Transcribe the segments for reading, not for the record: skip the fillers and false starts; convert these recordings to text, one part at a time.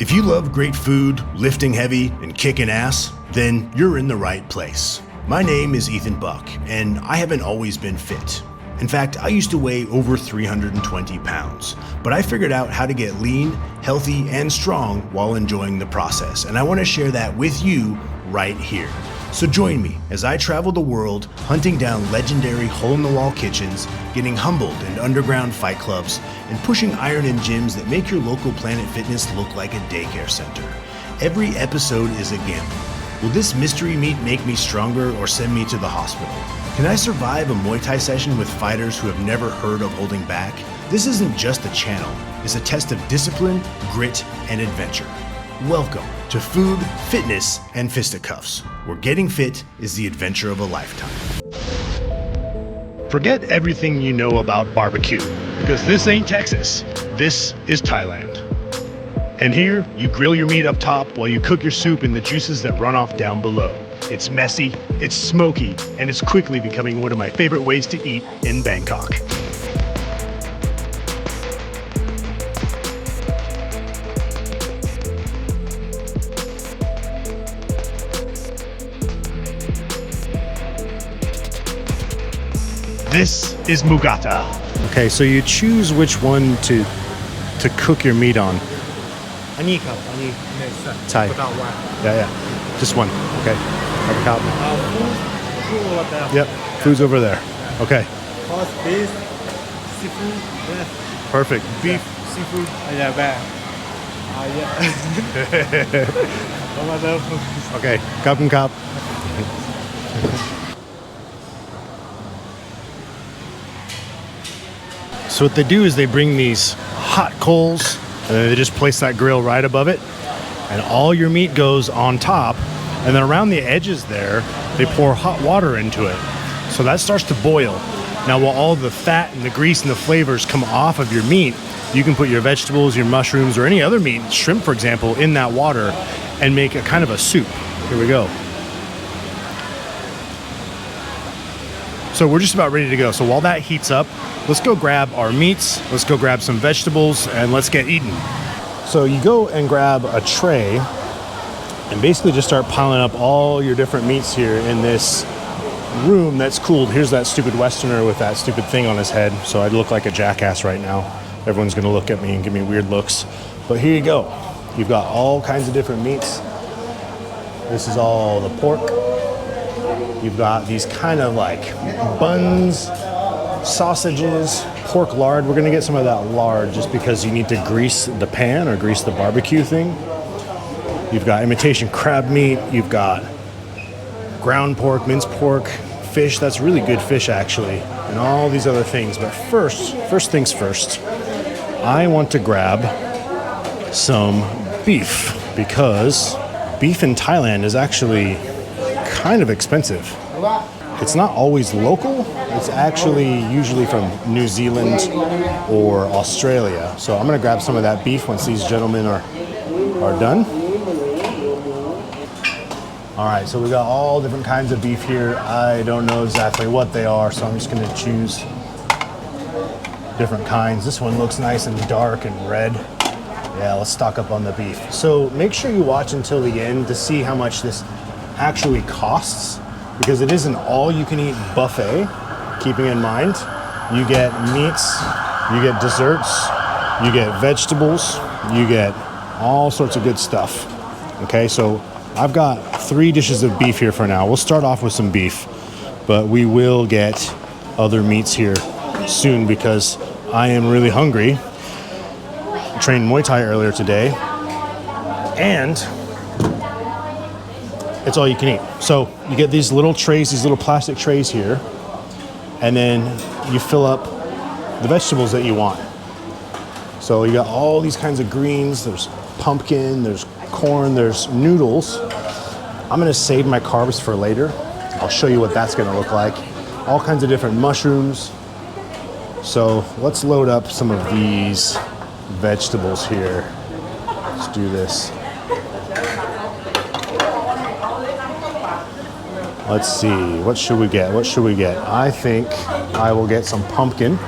If you love great food, lifting heavy, and kicking ass, then you're in the right place. My name is Ethan Buck, and I haven't always been fit. In fact, I used to weigh over 320 pounds, but I figured out how to get lean, healthy, and strong while enjoying the process, and I want to share that with you right here. So join me as I travel the world, hunting down legendary hole-in-the-wall kitchens, getting humbled in underground fight clubs, and pushing iron in gyms that make your local Planet Fitness look like a daycare center. Every episode is a gamble. Will this mystery meat make me stronger or send me to the hospital? Can I survive a Muay Thai session with fighters who have never heard of holding back? This isn't just a channel, it's a test of discipline, grit, and adventure. Welcome to Food, Fitness, and Fisticuffs, where getting fit is the adventure of a lifetime. Forget everything you know about barbecue, because this ain't Texas, this is Thailand. And here, you grill your meat up top while you cook your soup in the juices that run off down below. It's messy, it's smoky, and it's quickly becoming one of my favorite ways to eat in Bangkok. This is Muu Krata. Okay, so you choose which one to cook your meat on. Thai. Yeah. Just one. Okay. Yep. Food's over there. Okay. Beef, seafood, Perfect. Beef, seafood. Yeah. Okay. Cup. So what they do is they bring these hot coals and then they just place that grill right above it, and all your meat goes on top, and then around the edges there they pour hot water into it, so that starts to boil. Now while all the fat and the grease and the flavors come off of your meat, you can put your vegetables, your mushrooms, or any other meat, shrimp for example, in that water and make a kind of a soup. Here we go. So we're just about ready to go. So while that heats up, let's go grab our meats, let's go grab some vegetables, and let's get eating. So you go and grab a tray and basically just start piling up all your different meats here in this room that's cooled. Here's that stupid Westerner with that stupid thing on his head. So I look like a jackass right now. Everyone's gonna look at me and give me weird looks. But here you go. You've got all kinds of different meats. This is all the pork. You've got these kind of like buns, sausages, pork lard. We're gonna get some of that lard just because you need to grease the pan or grease the barbecue thing. You've got imitation crab meat. You've got ground pork, minced pork, fish. That's really good fish actually, and all these other things. But first things first, I want to grab some beef because beef in Thailand is actually kind of expensive. It's not always local. It's actually usually from New Zealand or Australia. So I'm gonna grab some of that beef once these gentlemen are done. All right, so we got all different kinds of beef here. I don't know exactly what they are, so I'm just gonna choose different kinds. This one looks nice and dark and red. Yeah, let's stock up on the beef. So make sure you watch until the end to see how much this actually costs, because it is an all-you-can-eat buffet. Keeping in mind, you get meats, you get desserts, you get vegetables, you get all sorts of good stuff. Okay, so I've got 3 dishes of beef here for now. We'll start off with some beef, but we will get other meats here soon because I am really hungry. I trained Muay Thai earlier today, and it's all you can eat. So you get these little trays, these little plastic trays here, and then you fill up the vegetables that you want. So you got all these kinds of greens. There's pumpkin, there's corn, there's noodles. I'm gonna save my carbs for later. I'll show you what that's gonna look like. All kinds of different mushrooms. So let's load up some of these vegetables here. Let's do this. Let's see, what should we get? I think I will get some pumpkin,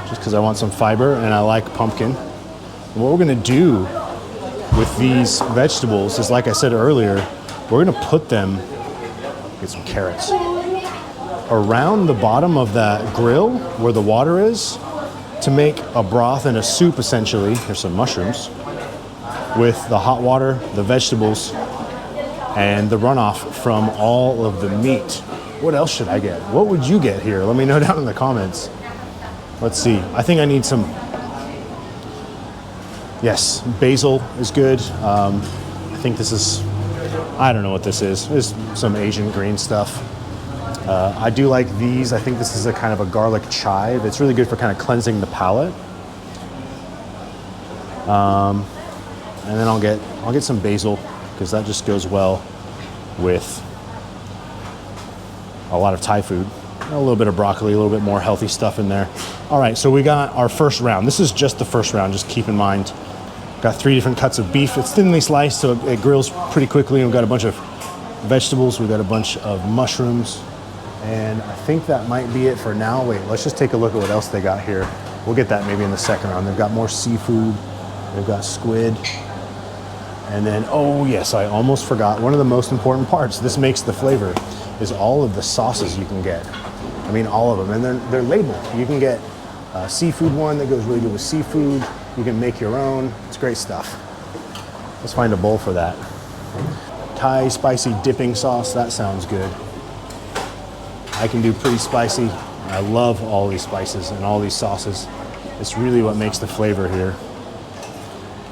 just because I want some fiber and I like pumpkin. And what we're gonna do with these vegetables is, like I said earlier, we're gonna put them, get some carrots, around the bottom of that grill where the water is to make a broth and a soup essentially. Here's some mushrooms with the hot water, the vegetables, and the runoff from all of the meat. What else should I get? What would you get here? Let me know down in the comments. Let's see. I think I need some, yes, basil is good. I think this is, I don't know what this is. It's some Asian green stuff. I do like these. I think this is a kind of a garlic chive. It's really good for kind of cleansing the palate. And then I'll get some basil because that just goes well with a lot of Thai food. A little bit of broccoli, a little bit more healthy stuff in there. All right, so we got our first round. This is just the first round, just keep in mind. Got 3 different cuts of beef. It's thinly sliced, so it grills pretty quickly. We've got a bunch of vegetables. We've got a bunch of mushrooms. And I think that might be it for now. Wait, let's just take a look at what else they got here. We'll get that maybe in the second round. They've got more seafood. They've got squid. And then, oh yes, I almost forgot. One of the most important parts, this makes the flavor, is all of the sauces you can get. I mean, all of them. And they're labeled. You can get a seafood one that goes really good with seafood. You can make your own. It's great stuff. Let's find a bowl for that. Thai spicy dipping sauce. That sounds good. I can do pretty spicy. I love all these spices and all these sauces. It's really what makes the flavor here.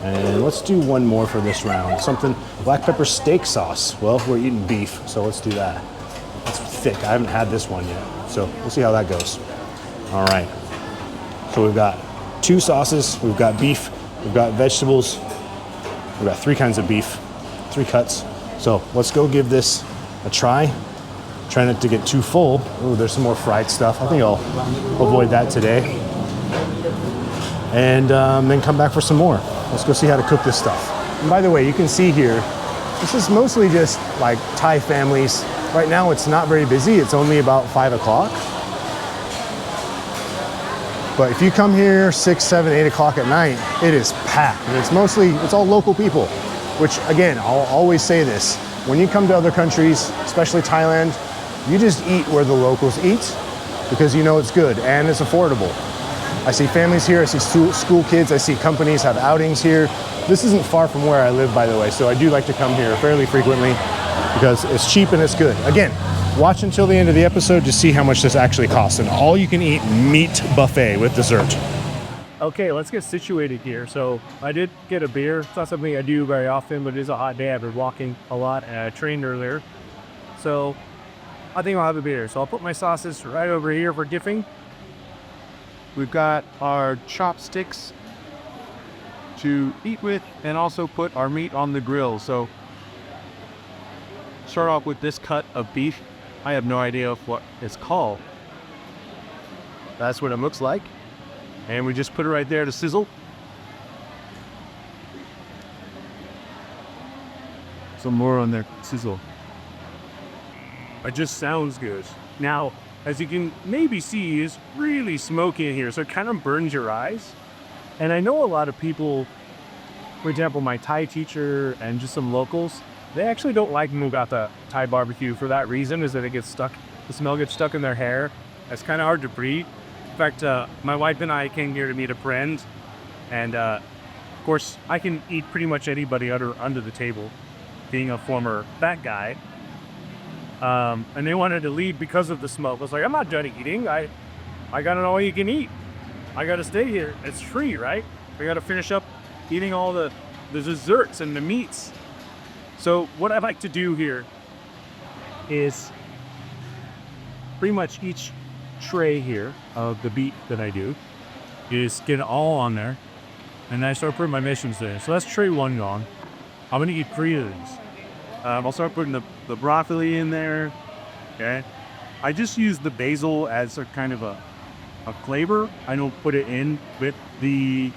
And let's do one more for this round. Something, black pepper steak sauce. Well, we're eating beef, so let's do that. It's thick. I haven't had this one yet. So we'll see how that goes. All right. So we've got 2 sauces. We've got beef. We've got vegetables. We've got 3 kinds of beef, 3 cuts. So let's go give this a try. Try not to get too full. Oh, there's some more fried stuff. I think I'll avoid that today. And then come back for some more. Let's go see how to cook this stuff. And by the way, you can see here, this is mostly just like Thai families. Right now it's not very busy. It's only about 5 o'clock. But if you come here 6, 7, 8 o'clock at night, it is packed. And it's all local people, which again, I'll always say this. When you come to other countries, especially Thailand, you just eat where the locals eat because you know it's good and it's affordable. I see families here, I see school kids, I see companies have outings here. This isn't far from where I live, by the way, so I do like to come here fairly frequently because it's cheap and it's good. Again, watch until the end of the episode to see how much this actually costs. An all-you-can-eat meat buffet with dessert. Okay, let's get situated here. So I did get a beer. It's not something I do very often, but it is a hot day. I've been walking a lot and I trained earlier. So I think I'll have a beer. So I'll put my sauces right over here for dipping. We've got our chopsticks to eat with and also put our meat on the grill. So start off with this cut of beef. I have no idea what it's called. That's what it looks like. And we just put it right there to sizzle. Some more on there, sizzle. It just sounds good. Now, as you can maybe see, it's really smoky in here, so it kind of burns your eyes. And I know a lot of people, for example, my Thai teacher and just some locals, they actually don't like Muu Krata Thai barbecue for that reason, is that it gets stuck, the smell gets stuck in their hair. It's kind of hard to breathe. In fact, my wife and I came here to meet a friend, and of course, I can eat pretty much anybody under the table, being a former fat guy. And they wanted to leave because of the smoke. I was like, I'm not done eating. I got an all-you-can-eat. I got to stay here. It's free, right? I got to finish up eating all the desserts and the meats. So what I like to do here is pretty much each tray here of the beef that I do is get it all on there. And I start putting my mushrooms there. So that's tray 1 gone. I'm going to eat 3 of these. I'll start putting the broccoli in there, okay? I just use the basil as a kind of a flavor. I don't put it in with the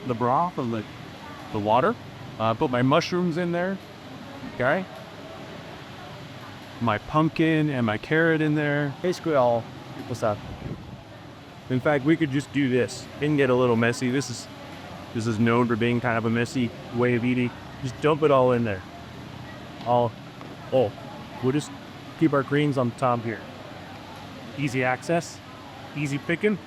broth or the water. Put my mushrooms in there, okay? My pumpkin and my carrot in there. Basically all, what's that? In fact, we could just do this. It can get a little messy. This is This is known for being kind of a messy way of eating. Just dump it all in there. We'll just keep our greens on top here. Easy access, easy picking.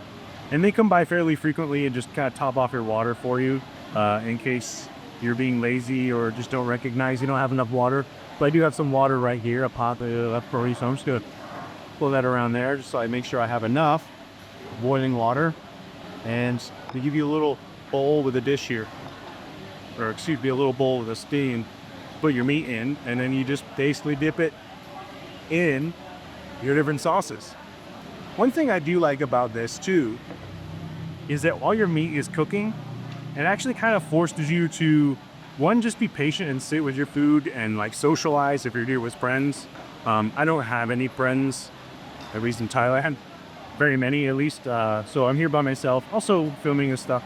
And they come by fairly frequently and just kind of top off your water for you in case you're being lazy or just don't recognize you don't have enough water. But I do have some water right here, a pot left for you, so I'm just gonna pull that around there just so I make sure I have enough boiling water. And they give you a little bowl with a dish here, or excuse me, a little bowl with a steam. Put your meat in, and then you just basically dip it in your different sauces. One thing I do like about this too is that while your meat is cooking, it actually kind of forces you to, one, just be patient and sit with your food and like socialize if you're here with friends. I don't have any friends, at least in Thailand, very many at least. So I'm here by myself. Also filming this stuff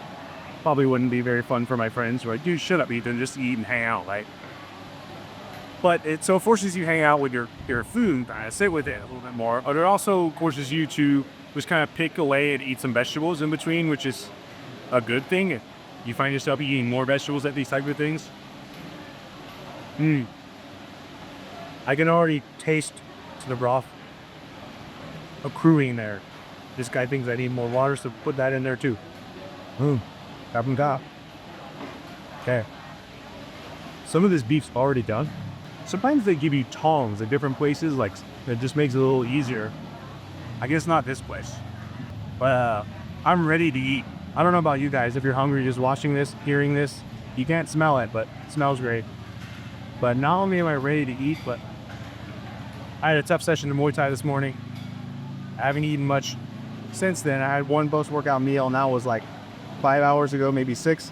probably wouldn't be very fun for my friends. Right? Dude, shut up, Ethan, just eat and hang out, right? But it forces you to hang out with your food, sit with it a little bit more. But it also forces you to just kind of pick away and eat some vegetables in between, which is a good thing. If you find yourself eating more vegetables at these type of things. I can already taste the broth accruing there. This guy thinks I need more water, so put that in there too. Top and top. Okay. Some of this beef's already done. Sometimes they give you tongs at different places, like it just makes it a little easier. I guess not this place. But I'm ready to eat. I don't know about you guys, if you're hungry just watching this, hearing this, you can't smell it, but it smells great. But not only am I ready to eat, but I had a tough session in Muay Thai this morning. I haven't eaten much since then. I had one post-workout meal, and that was like 5 hours ago, maybe 6.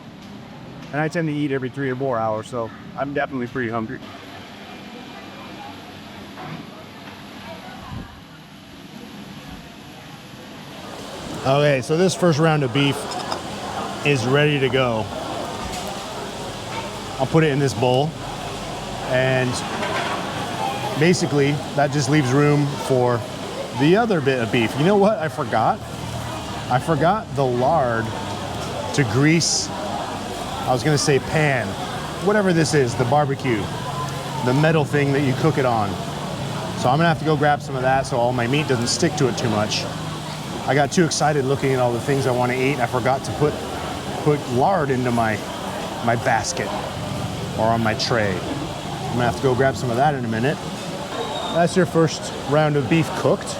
And I tend to eat every 3 or 4 hours, so I'm definitely pretty hungry. Okay, so this first round of beef is ready to go. I'll put it in this bowl, and basically that just leaves room for the other bit of beef. You know what I forgot? I forgot the lard to grease, I was gonna say pan, whatever this is, the barbecue, the metal thing that you cook it on. So I'm gonna have to go grab some of that so all my meat doesn't stick to it too much. I got too excited looking at all the things I want to eat, and I forgot to put lard into my basket or on my tray. I'm gonna have to go grab some of that in a minute. That's your first round of beef cooked.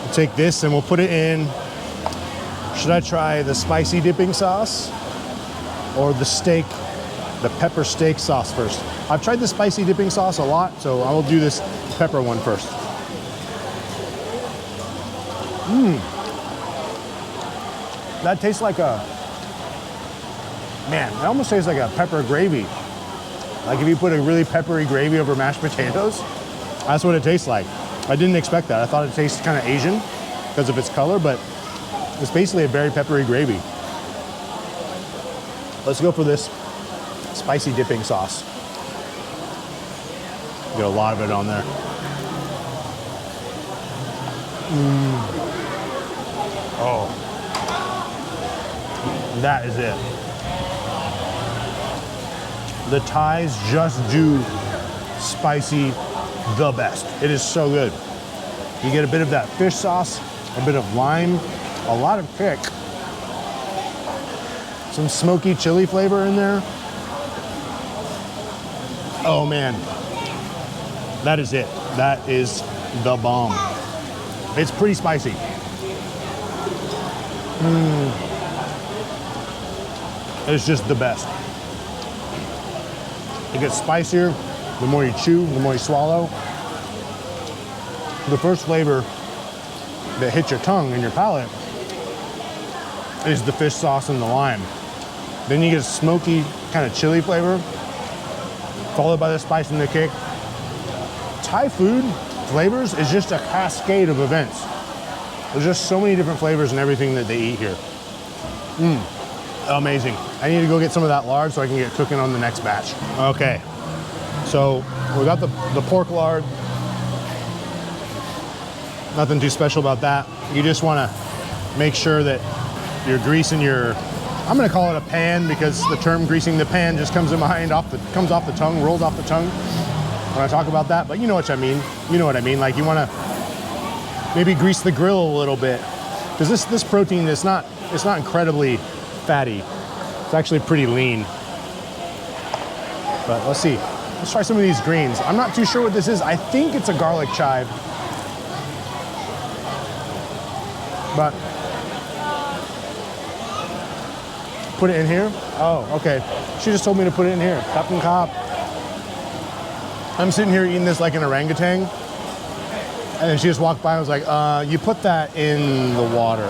We'll take this and we'll put it in. Should I try the spicy dipping sauce or the pepper steak sauce first? I've tried the spicy dipping sauce a lot, so I will do this pepper one first. That tastes like it almost tastes like a pepper gravy. Like if you put a really peppery gravy over mashed potatoes, that's what it tastes like. I didn't expect that. I thought it tasted kind of Asian because of its color, but it's basically a very peppery gravy. Let's go for this spicy dipping sauce. Get a lot of it on there. Oh, that is it. The Thais just do spicy the best. It is so good. You get a bit of that fish sauce, a bit of lime, a lot of kick, some smoky chili flavor in there. Oh man, that is it. That is the bomb. It's pretty spicy. It's just the best. It gets spicier the more you chew, the more you swallow. The first flavor that hits your tongue and your palate is the fish sauce and the lime. Then you get a smoky kind of chili flavor, followed by the spice and the kick. Thai food flavors is just a cascade of events. There's just so many different flavors in everything that they eat here. Amazing. I need to go get some of that lard so I can get cooking on the next batch. Okay, so we got the pork lard. Nothing too special about that. You just want to make sure that you're greasing your I'm gonna call it a pan because the term greasing the pan just comes to mind, comes off the tongue, rolls off the tongue when I talk about that. But you know what I mean. You know what I mean. Like you want to maybe grease the grill a little bit because this protein is not incredibly fatty. It's actually pretty lean. But let's see. Let's try some of these greens. I'm not too sure what this is. I think it's a garlic chive. But put it in here? Oh, okay. She just told me to put it in here. Kapung kap. I'm sitting here eating this like an orangutan. And then she just walked by and was like, you put that in the water.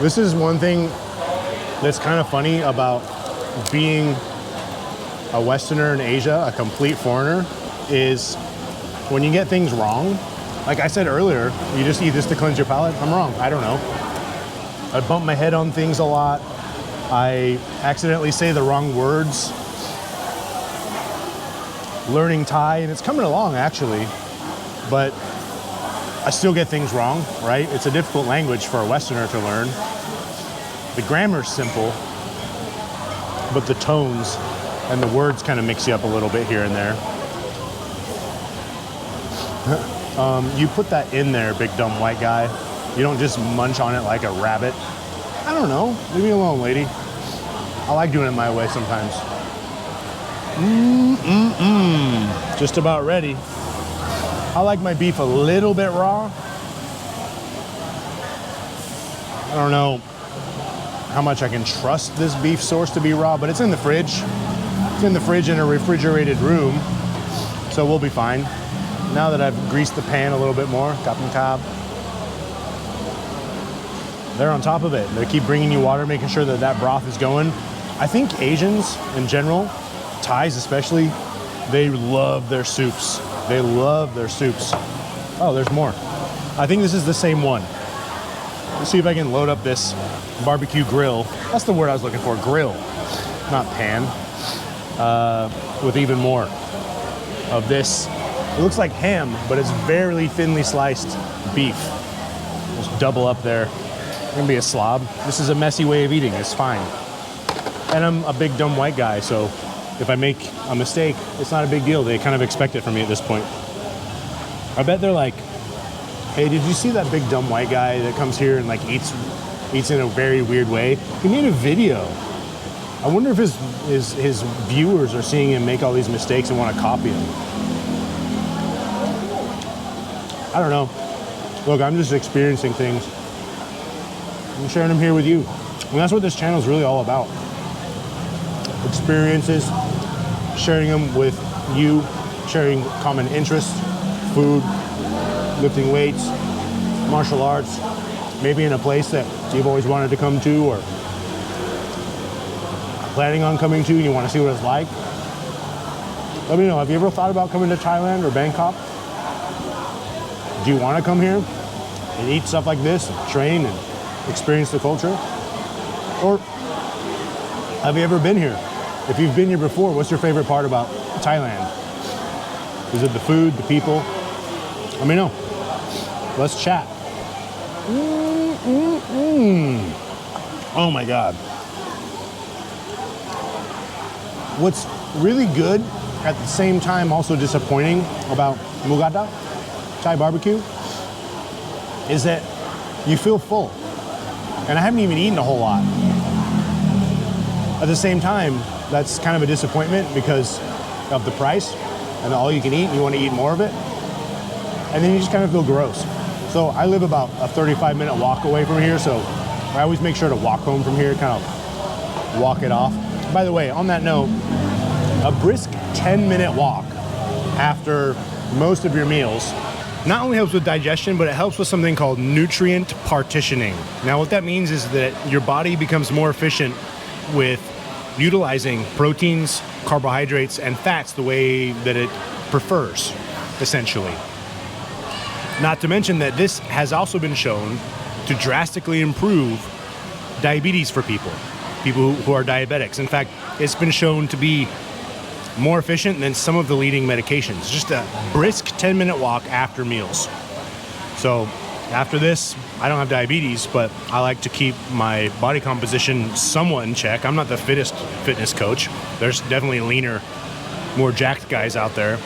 This is one thing that's kind of funny about being a Westerner in Asia, a complete foreigner, is when you get things wrong, like I said earlier, you just eat this to cleanse your palate. I'm wrong. I don't know. I bump my head on things a lot. I accidentally say the wrong words. Learning Thai, and it's coming along actually, but I still get things wrong, right? It's a difficult language for a Westerner to learn. The grammar's simple, but the tones and the words kind of mix you up a little bit here and there. You put that in there, big dumb white guy. You don't just munch on it like a rabbit. I don't know. Leave me alone, lady. I like doing it my way sometimes. Just about ready. I like my beef a little bit raw. I don't know how much I can trust this beef source to be raw, but it's in the fridge. It's in the fridge in a refrigerated room, so we'll be fine. Now that I've greased the pan a little bit more, kapung kap. They're on top of it. They keep bringing you water, making sure that that broth is going. I think Asians in general, Thais especially, they love their soups. They love their soups. Oh, there's more. I think this is the same one. Let's see if I can load up this barbecue grill. That's the word I was looking for, grill, not pan. With even more of this. It looks like ham, but it's very thinly sliced beef. Just double up there. I'm gonna be a slob. This is a messy way of eating, it's fine. And I'm a big dumb white guy, so if I make a mistake, it's not a big deal. They kind of expect it from me at this point. I bet they're like, hey, did you see that big dumb white guy that comes here and like eats in a very weird way? He made a video. I wonder if his viewers are seeing him make all these mistakes and want to copy him. I don't know. Look, I'm just experiencing things. I'm sharing them here with you. And that's what this channel is really all about. Experiences, sharing them with you, sharing common interests, food, lifting weights, martial arts, maybe in a place that you've always wanted to come to or planning on coming to and you want to see what it's like. Let me know, have you ever thought about coming to Thailand or Bangkok? Do you want to come here and eat stuff like this, and train and experience the culture? Or have you ever been here? If you've been here before, what's your favorite part about Thailand? Is it the food, the people? Let me know. Let's chat. Oh my God. What's really good, at the same time also disappointing about Muu Krata, Thai barbecue, is that you feel full. And I haven't even eaten a whole lot. At the same time, that's kind of a disappointment because of the price and all you can eat and you want to eat more of it. And then you just kind of feel gross. So I live about a 35-minute walk away from here, so I always make sure to walk home from here, kind of walk it off. By the way, on that note, a brisk 10-minute walk after most of your meals not only helps with digestion, but it helps with something called nutrient partitioning. Now, what that means is that your body becomes more efficient with utilizing proteins, carbohydrates, and fats the way that it prefers, essentially. Not to mention that this has also been shown to drastically improve diabetes for people who are diabetics. In fact, it's been shown to be more efficient than some of the leading medications. Just a brisk 10-minute walk after meals. So after this, I don't have diabetes, but I like to keep my body composition somewhat in check. I'm not the fittest fitness coach. There's definitely leaner, more jacked guys out there.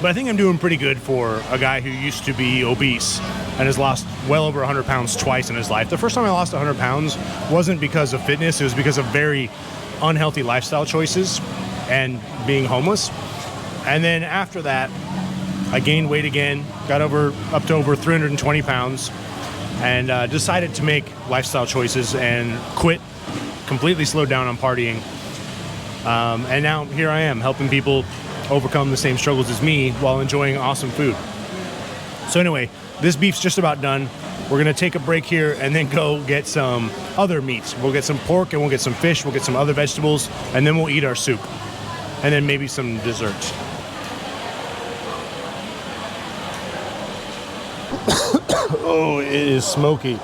But I think I'm doing pretty good for a guy who used to be obese and has lost well over 100 pounds twice in his life. The first time I lost 100 pounds wasn't because of fitness. It was because of very unhealthy lifestyle choices and being homeless. And then after that, I gained weight again, got up to over 320 pounds, and decided to make lifestyle choices and quit, completely slowed down on partying. And now here I am helping people overcome the same struggles as me while enjoying awesome food. So anyway, this beef's just about done. We're gonna take a break here and then go get some other meats. We'll get some pork and we'll get some fish, we'll get some other vegetables, and then we'll eat our soup. And then maybe some desserts. Oh, it is smoky.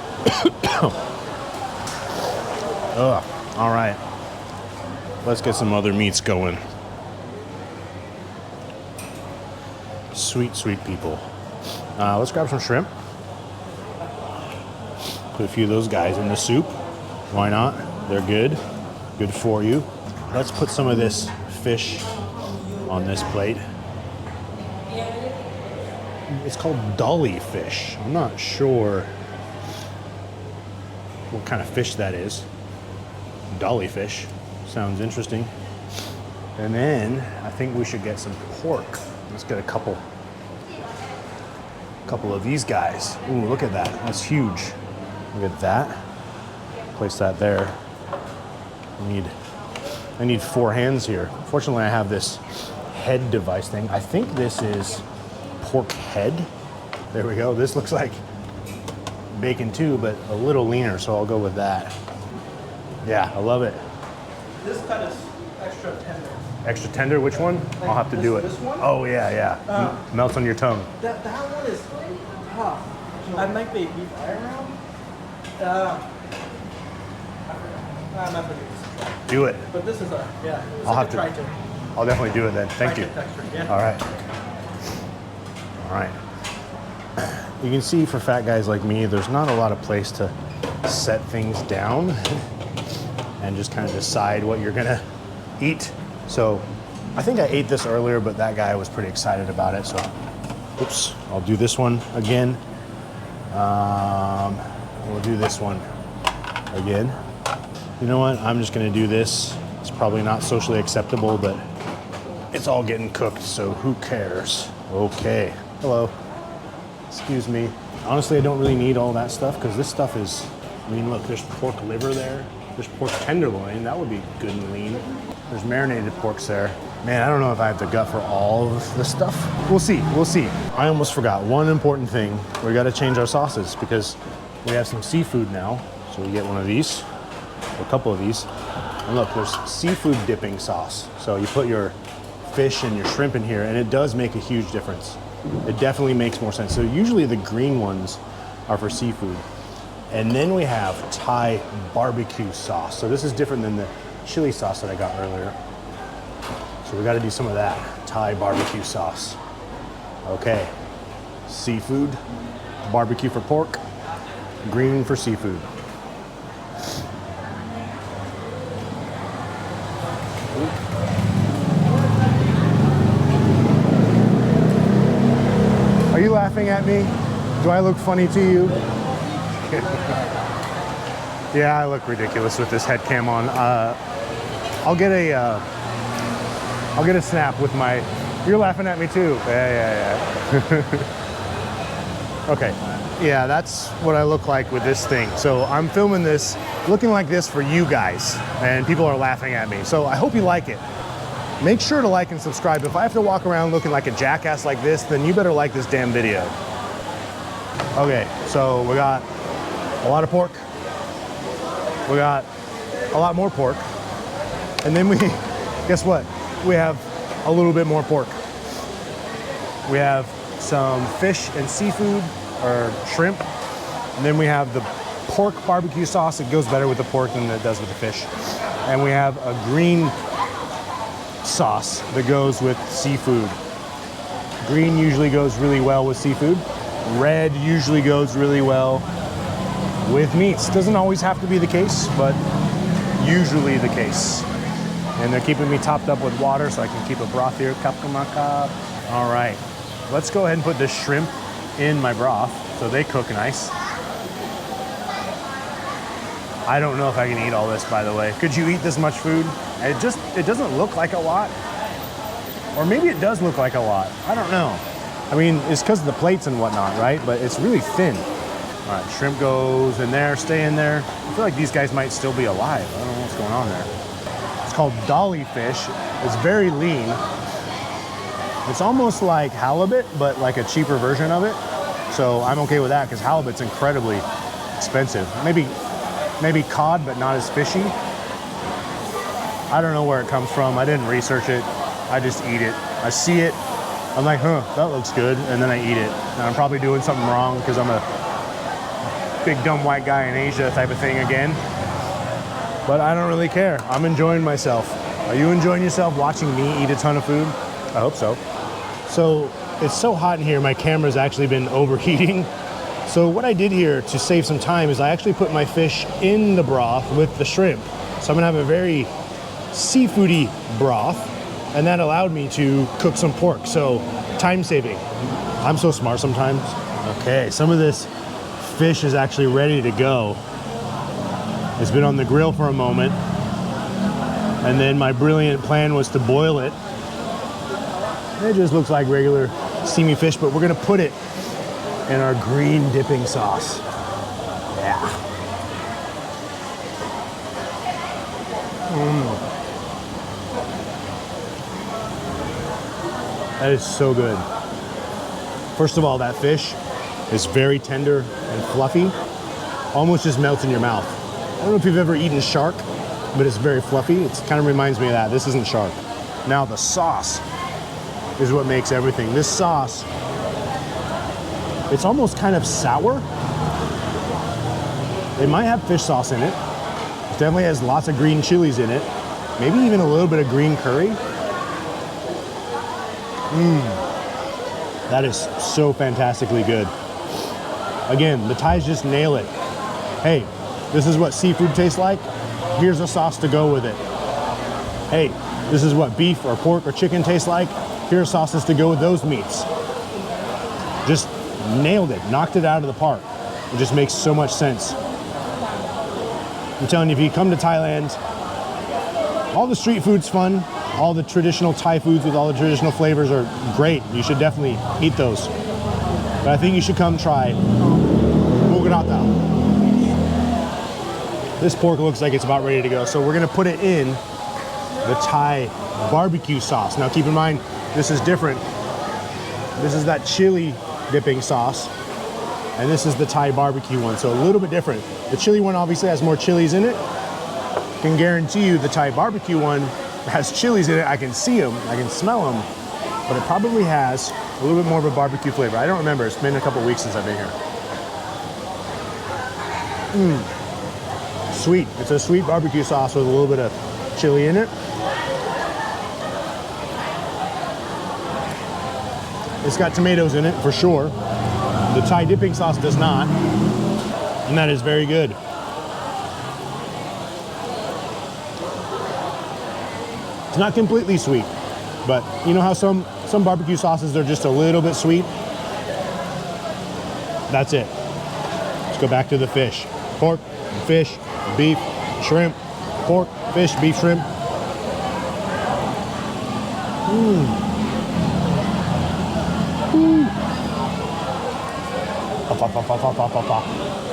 Ugh. All right. Let's get some other meats going. Sweet, sweet people. Let's grab some shrimp. Put a few of those guys in the soup. Why not? They're good. Good for you. Let's put some of this fish on this plate. It's called dolly fish. I'm not sure what kind of fish that is. Dolly fish. Sounds interesting. And then I think we should get some pork. Let's get a couple of these guys. Ooh, look at that. That's huge. Look at that. Place that there. I need 4 hands here. Fortunately, I have this head device thing. I think this is pork head. There we go. This looks like bacon too, but a little leaner, so I'll go with that. Yeah, I love it. This cut is extra tender. Extra tender? Which one? I'll have to do it. This one? Oh yeah. Melts on your tongue. That one is tough. I might be beef around. I'm not gonna do this. Do it. But this is I'll have to. try to. I'll definitely do it then. Thank you. Texture, yeah. All right. You can see for fat guys like me, there's not a lot of place to set things down and just kind of decide what you're gonna eat. So I think I ate this earlier, but that guy was pretty excited about it. So, oops, I'll do this one again. We'll do this one again. You know what? I'm just gonna do this. It's probably not socially acceptable, but it's all getting cooked, so who cares? Okay. Hello. Excuse me. Honestly, I don't really need all that stuff because this stuff is, I mean, look, there's pork liver there. There's pork tenderloin. That would be good and lean. There's marinated porks there. Man, I don't know if I have the gut for all of this stuff. We'll see. I almost forgot one important thing. We got to change our sauces because we have some seafood now. So we get one of these, a couple of these. And look, there's seafood dipping sauce. So you put your fish and your shrimp in here and it does make a huge difference. It definitely makes more sense. So usually the green ones are for seafood. And then we have Thai BBQ sauce. So this is different than the chili sauce that I got earlier. So we got to do some of that Thai BBQ sauce. Okay, seafood, barbecue for pork, green for seafood. Are you laughing at me? Do I look funny to you? Yeah, I look ridiculous with this head cam on. I'll get a snap with my. You're laughing at me too. Yeah. Okay. Yeah, that's what I look like with this thing. So I'm filming this, looking like this for you guys, and people are laughing at me. So I hope you like it. Make sure to like and subscribe. If I have to walk around looking like a jackass like this, then you better like this damn video. Okay, so we got a lot of pork. We got a lot more pork. And then guess what? We have a little bit more pork. We have some fish and seafood, or shrimp. And then we have the pork barbecue sauce. It goes better with the pork than it does with the fish. And we have a green sauce that goes with seafood. Green usually goes really well with seafood. Red usually goes really well with meats. Doesn't always have to be the case, but usually the case. And they're keeping me topped up with water so I can keep a broth here. Kapkamaka. All right, let's go ahead and put the shrimp in my broth so they cook nice. I don't know if I can eat all this, by the way. Could you eat this much food? It doesn't look like a lot. Or maybe it does look like a lot. I don't know. I mean, it's because of the plates and whatnot, right? But it's really thin. All right, shrimp goes in there, stay in there. I feel like these guys might still be alive. I don't know what's going on there. It's called dolly fish. It's very lean. It's almost like halibut, but like a cheaper version of it. So I'm okay with that because halibut's incredibly expensive. Maybe cod, but not as fishy. I don't know where it comes from. I didn't research it. I just eat it. I see it. I'm like, huh, that looks good. And then I eat it. And I'm probably doing something wrong because I'm a big dumb white guy in Asia type of thing again. But I don't really care. I'm enjoying myself. Are you enjoying yourself watching me eat a ton of food? I hope so. So it's so hot in here, my camera's actually been overheating. So what I did here to save some time is I actually put my fish in the broth with the shrimp. So I'm gonna have a very seafoody broth, and that allowed me to cook some pork. So time saving. I'm so smart sometimes. Okay, some of this fish is actually ready to go. It's been on the grill for a moment. And then my brilliant plan was to boil it. It just looks like regular steamy fish, but we're gonna put it in our green dipping sauce. Yeah. That is so good. First of all, that fish is very tender and fluffy. Almost just melts in your mouth. I don't know if you've ever eaten shark, but it's very fluffy. It kind of reminds me of that. This isn't shark. Now the sauce is what makes everything. This sauce, it's almost kind of sour. It might have fish sauce in it. It definitely has lots of green chilies in it. Maybe even a little bit of green curry. That is so fantastically good. Again, the Thais just nail it. Hey, this is what seafood tastes like. Here's a sauce to go with it. Hey, this is what beef or pork or chicken tastes like. Here are sauces to go with those meats. Just nailed it, knocked it out of the park. It just makes so much sense. I'm telling you, if you come to Thailand, all the street food's fun. All the traditional Thai foods with all the traditional flavors are great. You should definitely eat those. But I think you should come try Muu Krata. This pork looks like it's about ready to go. So we're gonna put it in the Thai barbecue sauce. Now keep in mind, this is different. This is that chili dipping sauce, and this is the Thai barbecue one, so a little bit different. The chili one obviously has more chilies in it. Can guarantee you the Thai barbecue one has chilies in it. I can see them, I can smell them, but it probably has a little bit more of a barbecue flavor. I don't remember, it's been a couple weeks since I've been here. Sweet, it's a sweet barbecue sauce with a little bit of chili in it. It's got tomatoes in it for sure. The Thai dipping sauce does not, and that is very good. It's not completely sweet, but you know how some barbecue sauces are just a little bit sweet? That's it. Let's go back to the fish. Pork, fish, beef, shrimp. Pork, fish, beef, shrimp.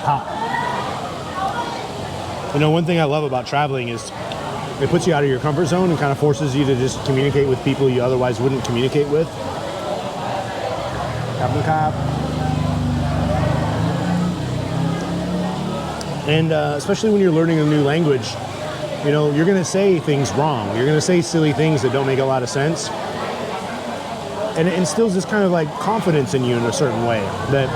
Hot. You know, one thing I love about traveling is it puts you out of your comfort zone and kind of forces you to just communicate with people you otherwise wouldn't communicate with. And especially when you're learning a new language, you know, you're gonna say things wrong. You're gonna say silly things that don't make a lot of sense. And it instills this kind of like confidence in you in a certain way that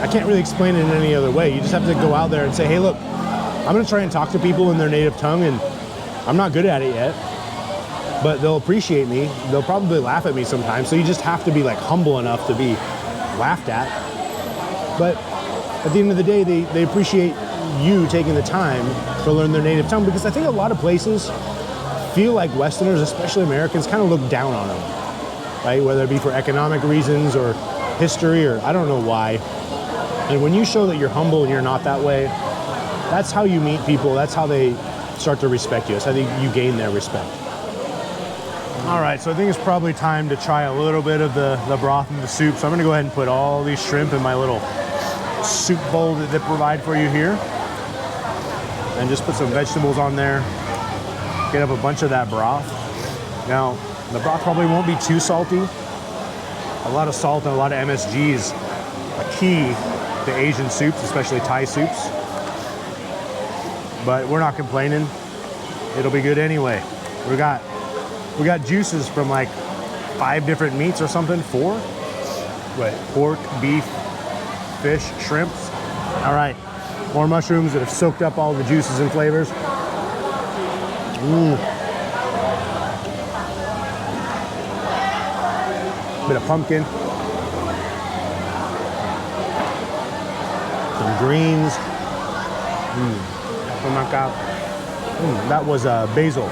I can't really explain it in any other way. You just have to go out there and say, hey, look, I'm gonna try and talk to people in their native tongue, and I'm not good at it yet, but they'll appreciate me. They'll probably laugh at me sometimes. So you just have to be like humble enough to be laughed at. But at the end of the day, they appreciate you taking the time to learn their native tongue, because I think a lot of places feel like Westerners, especially Americans, kind of look down on them, right? Whether it be for economic reasons or history, or I don't know why. And when you show that you're humble and you're not that way, that's how you meet people. That's how they start to respect you. That's how you gain their respect. All right, so I think it's probably time to try a little bit of the broth and the soup. So I'm gonna go ahead and put all these shrimp in my little soup bowl that they provide for you here. And just put some vegetables on there. Get up a bunch of that broth. Now, the broth probably won't be too salty. A lot of salt and a lot of MSG is a key to Asian soups, especially Thai soups. But we're not complaining. It'll be good anyway. We got juices from like 5 different meats or something, 4. What? Pork, beef, fish, shrimps. All right, more mushrooms that have soaked up all the juices and flavors. Bit of pumpkin. Some greens. Oh my God. That was basil.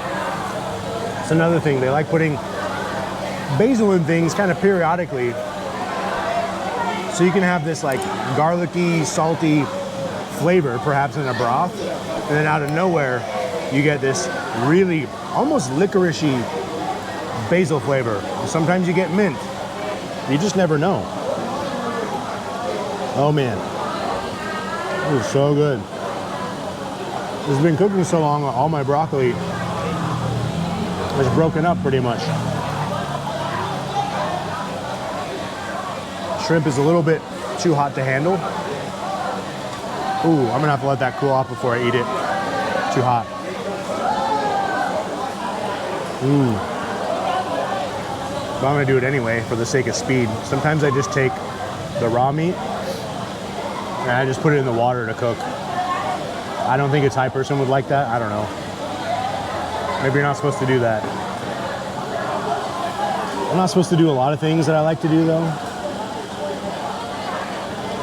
It's another thing. They like putting basil in things kind of periodically. So you can have this like garlicky, salty flavor, perhaps in a broth. And then out of nowhere, you get this really almost licoricey basil flavor. Sometimes you get mint. You just never know. Oh man. It was so good. It's been cooking so long, all my broccoli is broken up pretty much. Shrimp is a little bit too hot to handle. Ooh, I'm gonna have to let that cool off before I eat it. Too hot. But I'm gonna do it anyway for the sake of speed. Sometimes I just take the raw meat and I just put it in the water to cook. I don't think a Thai person would like that. I don't know. Maybe you're not supposed to do that. I'm not supposed to do a lot of things that I like to do though.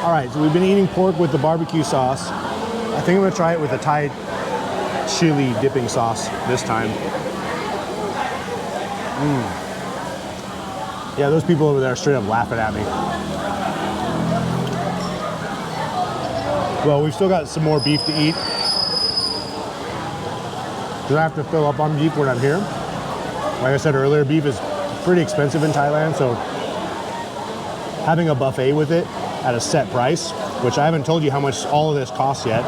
All right, so we've been eating pork with the barbecue sauce. I think I'm gonna try it with a Thai chili dipping sauce this time. Yeah, those people over there are straight up laughing at me. Well, we've still got some more beef to eat. Because I have to fill up on beef when I'm here. Like I said earlier, beef is pretty expensive in Thailand, so having a buffet with it at a set price, which I haven't told you how much all of this costs yet.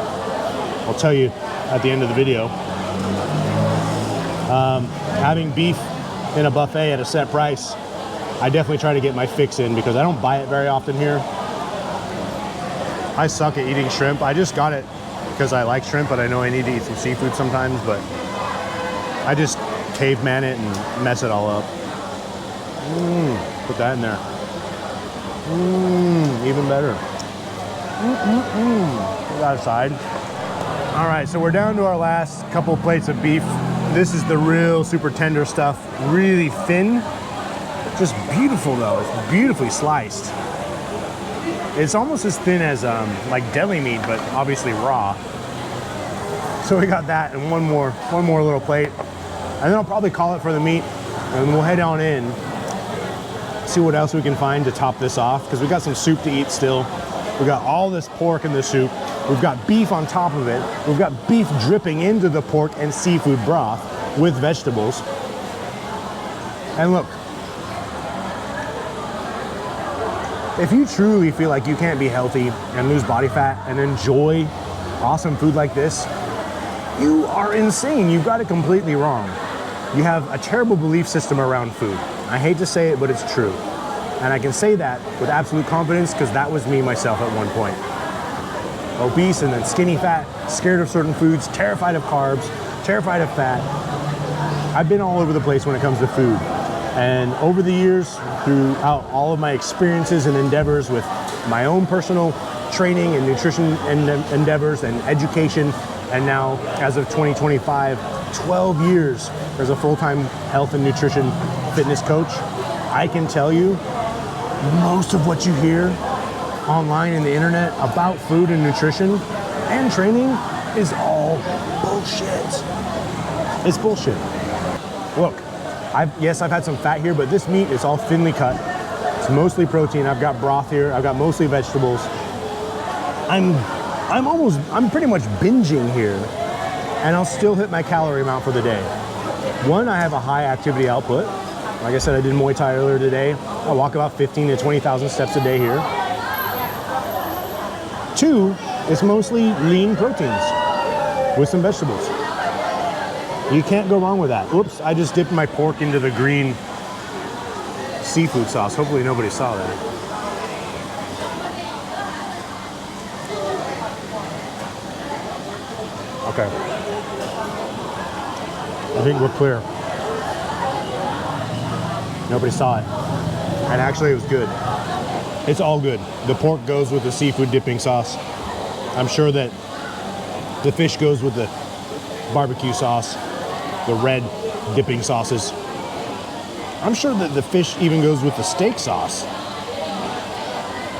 I'll tell you at the end of the video. Having beef in a buffet at a set price, I definitely try to get my fix in because I don't buy it very often here. I suck at eating shrimp. I just got it because I like shrimp, but I know I need to eat some seafood sometimes, but I just caveman it and mess it all up. Put that in there. Even better. Put that aside. All right, so we're down to our last couple plates of beef. This is the real super tender stuff, really thin. Just beautiful though, it's beautifully sliced. It's almost as thin as like deli meat, but obviously raw. So we got that and one more little plate. And then I'll probably call it for the meat and we'll head on in, see what else we can find to top this off, because we got some soup to eat still. We got all this pork in the soup. We've got beef on top of it. We've got beef dripping into the pork and seafood broth with vegetables. And look, if you truly feel like you can't be healthy and lose body fat and enjoy awesome food like this, you are insane. You've got it completely wrong. You have a terrible belief system around food. I hate to say it, but it's true. And I can say that with absolute confidence because that was me myself at one point. Obese and then skinny fat, scared of certain foods, terrified of carbs, terrified of fat. I've been all over the place when it comes to food. And over the years, throughout all of my experiences and endeavors with my own personal training and nutrition endeavors and education, and now as of 2025, 12 years as a full-time health and nutrition fitness coach, I can tell you most of what you hear online in the internet about food and nutrition and training is all bullshit. It's bullshit. Look, yes, I've had some fat here, but this meat is all thinly cut. It's mostly protein. I've got broth here. I've got mostly vegetables. I'm pretty much binging here, and I'll still hit my calorie amount for the day. One, I have a high activity output. Like I said, I did Muay Thai earlier today. I walk about 15 to 20,000 steps a day here. Two, it's mostly lean proteins with some vegetables. You can't go wrong with that. Oops, I just dipped my pork into the green seafood sauce. Hopefully nobody saw that. Okay. I think we're clear. Nobody saw it. And actually it was good. It's all good. The pork goes with the seafood dipping sauce. I'm sure that the fish goes with the barbecue sauce, the red dipping sauces. I'm sure that the fish even goes with the steak sauce.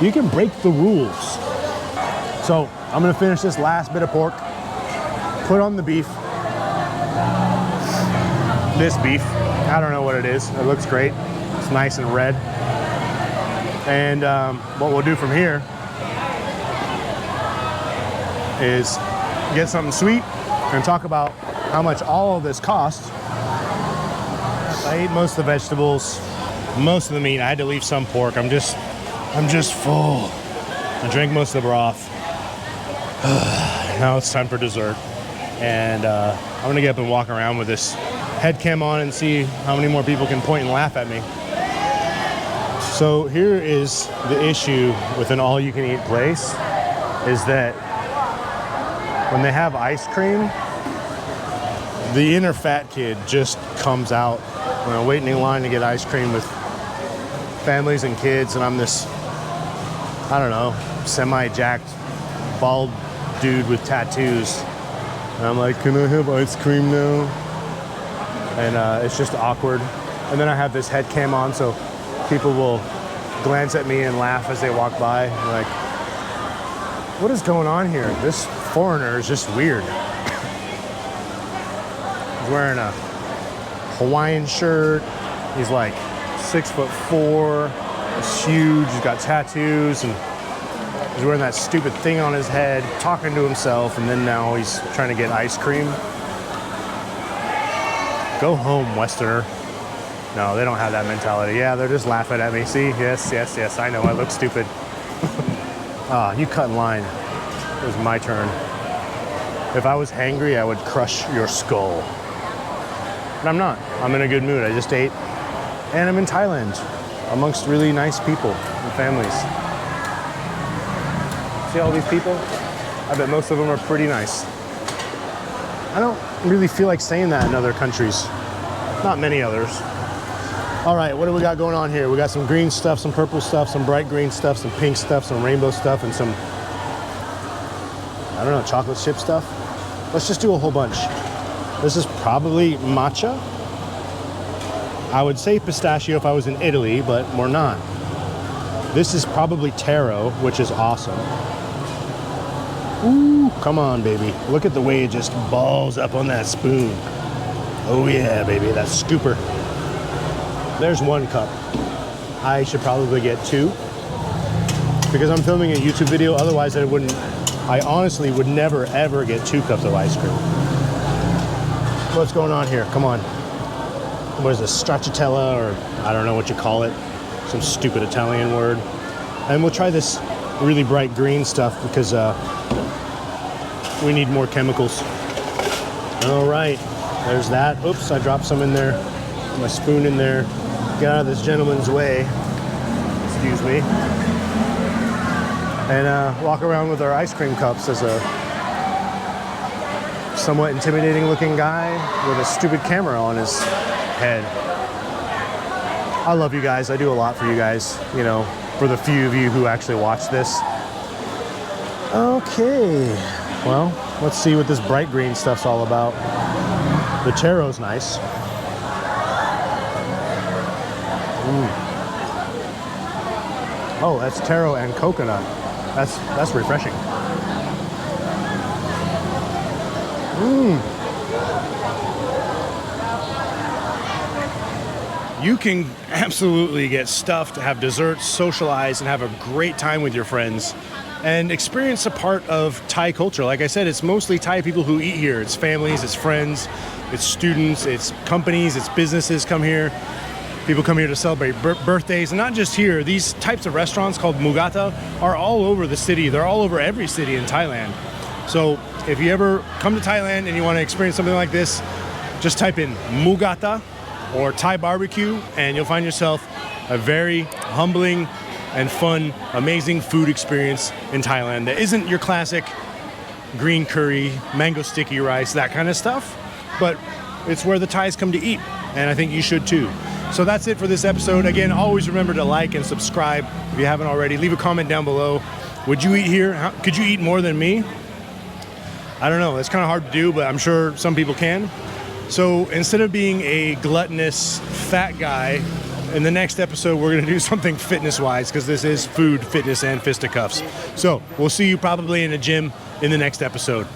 You can break the rules. So I'm gonna finish this last bit of pork, put on the beef. This beef, I don't know what it is. It looks great. It's nice and red. And what we'll do from here is get something sweet and talk about how much all of this costs. I ate most of the vegetables, most of the meat. I had to leave some pork. I'm just full. I drank most of the broth. Now it's time for dessert. And I'm gonna get up and walk around with this head cam on and see how many more people can point and laugh at me. So here is the issue with an all-you-can-eat place, is that when they have ice cream, the inner fat kid just comes out when I'm waiting in line to get ice cream with families and kids, and I'm this, I don't know, semi-jacked, bald dude with tattoos. And I'm like, can I have ice cream now? And it's just awkward. And then I have this head cam on, so people will glance at me and laugh as they walk by. I'm like, what is going on here? This foreigner is just weird. He's wearing a Hawaiian shirt. He's like 6'4". He's huge. He's got tattoos, and he's wearing that stupid thing on his head, talking to himself, and then now he's trying to get ice cream. Go home, Westerner. No, they don't have that mentality. Yeah, they're just laughing at me. See? Yes, yes, yes. I know, I look stupid. Ah, you cut in line. It was my turn. If I was hangry, I would crush your skull. But I'm not. I'm in a good mood. I just ate. And I'm in Thailand, amongst really nice people and families. See all these people? I bet most of them are pretty nice. I don't really feel like saying that in other countries. Not many others. All right, what do we got going on here? We got some green stuff, some purple stuff, some bright green stuff, some pink stuff, some rainbow stuff, and some, I don't know, chocolate chip stuff. Let's just do a whole bunch. This is probably matcha. I would say pistachio if I was in Italy, but we're not. This is probably taro, which is awesome. Ooh, come on, baby. Look at the way it just balls up on that spoon. Oh yeah, baby, that scooper. There's one cup. I should probably get two because I'm filming a YouTube video. Otherwise, I honestly would never, ever get 2 cups of ice cream. What's going on here? Come on. What is this, stracciatella, or I don't know what you call it. Some stupid Italian word. And we'll try this really bright green stuff because we need more chemicals. All right, there's that. Oops, I dropped some in there. My spoon in there. Get out of this gentleman's way. Excuse me. And walk around with our ice cream cups as a somewhat intimidating looking guy with a stupid camera on his head. I love you guys. I do a lot for you guys, you know, for the few of you who actually watch this. Okay, well, let's see what this bright green stuff's all about. The taro's nice. Oh, that's taro and coconut. That's refreshing. You can absolutely get stuffed, have desserts, socialize, and have a great time with your friends and experience a part of Thai culture. Like I said, it's mostly Thai people who eat here. It's families, it's friends, it's students, it's companies, it's businesses come here. People come here to celebrate birthdays, and not just here. These types of restaurants called Muu Krata are all over the city. They're all over every city in Thailand. So if you ever come to Thailand and you want to experience something like this, just type in Muu Krata or Thai barbecue, and you'll find yourself a very humbling and fun, amazing food experience in Thailand that isn't your classic green curry, mango sticky rice, that kind of stuff, but it's where the Thais come to eat, and I think you should too. So that's it for this episode. Again, always remember to like and subscribe if you haven't already. Leave a comment down below. Would you eat here? Could you eat more than me? I don't know. It's kind of hard to do, but I'm sure some people can. So instead of being a gluttonous fat guy, in the next episode, we're going to do something fitness-wise, because this is food, fitness, and fisticuffs. So we'll see you probably in a gym in the next episode.